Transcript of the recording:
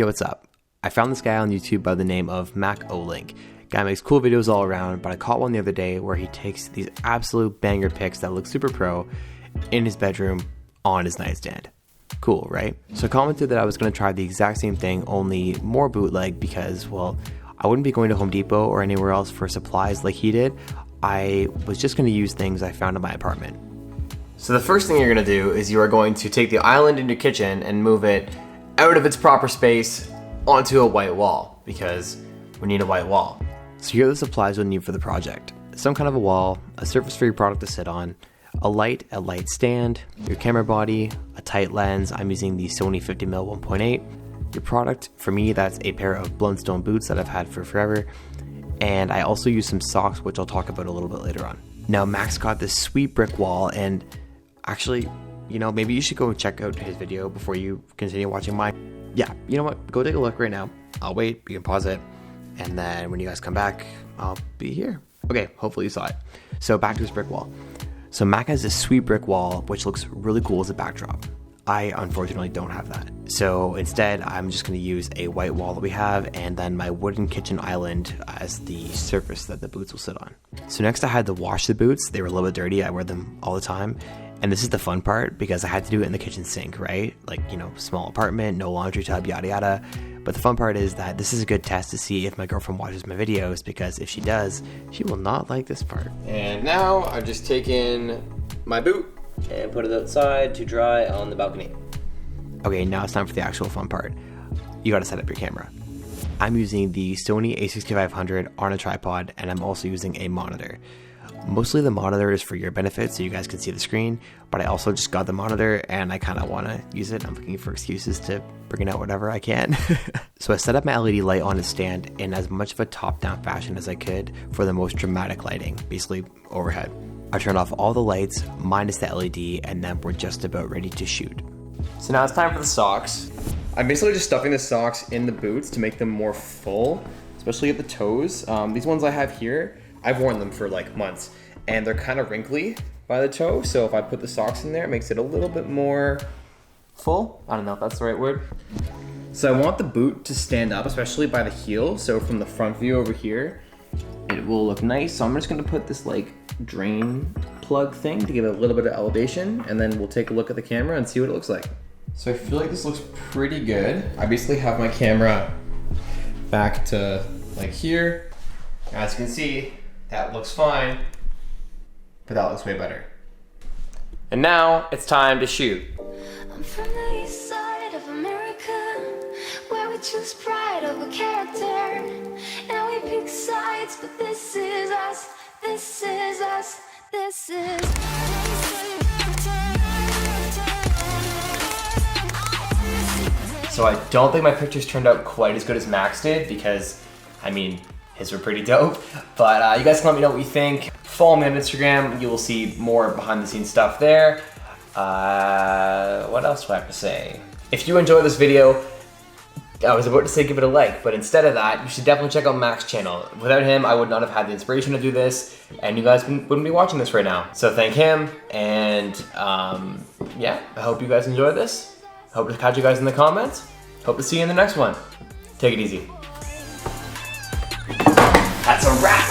Yo, what's up? I found this guy on YouTube by the name of MacOlink. Guy makes cool videos all around, but I caught one the other day where he takes these absolute banger pics that look super pro in his bedroom on his nightstand. Cool, right? So I commented that I was going to try the exact same thing, only more bootleg because, well, I wouldn't be going to Home Depot or anywhere else for supplies like he did. I was just going to use things I found in my apartment. So the first thing you're going to do is you are going to take the island in your kitchen and move it out of its proper space onto a white wall, because we need a white wall. So here are the supplies you'll need for the project. Some kind of a wall, a surface for your product to sit on, a light stand, your camera body, a tight lens. I'm using the Sony 50mm 1.8. Your product, for me, that's a pair of Blundstone boots that I've had for forever. And I also use some socks, which I'll talk about a little bit later on. Now, Max got this sweet brick wall, and actually, you know, maybe you should go and check out his video before you continue watching mine. Yeah, you know what? Go take a look right now. I'll wait. You can pause it. And then when you guys come back, I'll be here. Okay, hopefully you saw it. So back to this brick wall. So Mac has this sweet brick wall, which looks really cool as a backdrop. I unfortunately don't have that. So instead, I'm just going to use a white wall that we have and then my wooden kitchen island as the surface that the boots will sit on. So next I had to wash the boots. They were a little bit dirty. I wear them all the time. And this is the fun part because I had to do it in the kitchen sink, right? Like, you know, small apartment, no laundry tub, yada yada. But the fun part is that this is a good test to see if my girlfriend watches my videos, because if she does, she will not like this part. And now I've just taken my boot and put it outside to dry on the balcony. Okay, now it's time for the actual fun part. You gotta set up your camera. I'm using the Sony a6500 on a tripod, and I'm also using a monitor. Mostly the monitor is for your benefit so you guys can see the screen, but I also just got the monitor and I kind of want to use it. I'm looking for excuses to bring out whatever I can. So I set up my LED light on a stand in as much of a top-down fashion as I could for the most dramatic lighting, basically overhead. I turned off all the lights minus the LED, and then we're just about ready to shoot. So now it's time for the socks. I'm basically just stuffing the socks in the boots to make them more full, especially at the toes. These ones I have here, I've worn them for like months, and they're kind of wrinkly by the toe, so if I put the socks in there, it makes it a little bit more full. I don't know if that's the right word. So I want the boot to stand up, especially by the heel, so from the front view over here, it will look nice. So I'm just gonna put this like drain plug thing to give it a little bit of elevation, and then we'll take a look at the camera and see what it looks like. So I feel like this looks pretty good. I basically have my camera back to like here. As you can see, that looks fine, but that looks way better. And now it's time to shoot. I'm from the east side of America, where we choose pride over character, and we pick sides, but this is us, this is us, this is. So I don't think my pictures turned out quite as good as Max did, because, I mean, his were pretty dope, but you guys can let me know what you think. Follow me on Instagram, you will see more behind the scenes stuff there. What else do I have to say? If you enjoyed this video, I was about to say give it a like, but instead of that, you should definitely check out Max's channel. Without him, I would not have had the inspiration to do this, and you guys wouldn't be watching this right now. So thank him, and yeah, I hope you guys enjoyed this. Hope to catch you guys in the comments. Hope to see you in the next one. Take it easy. That's a wrap.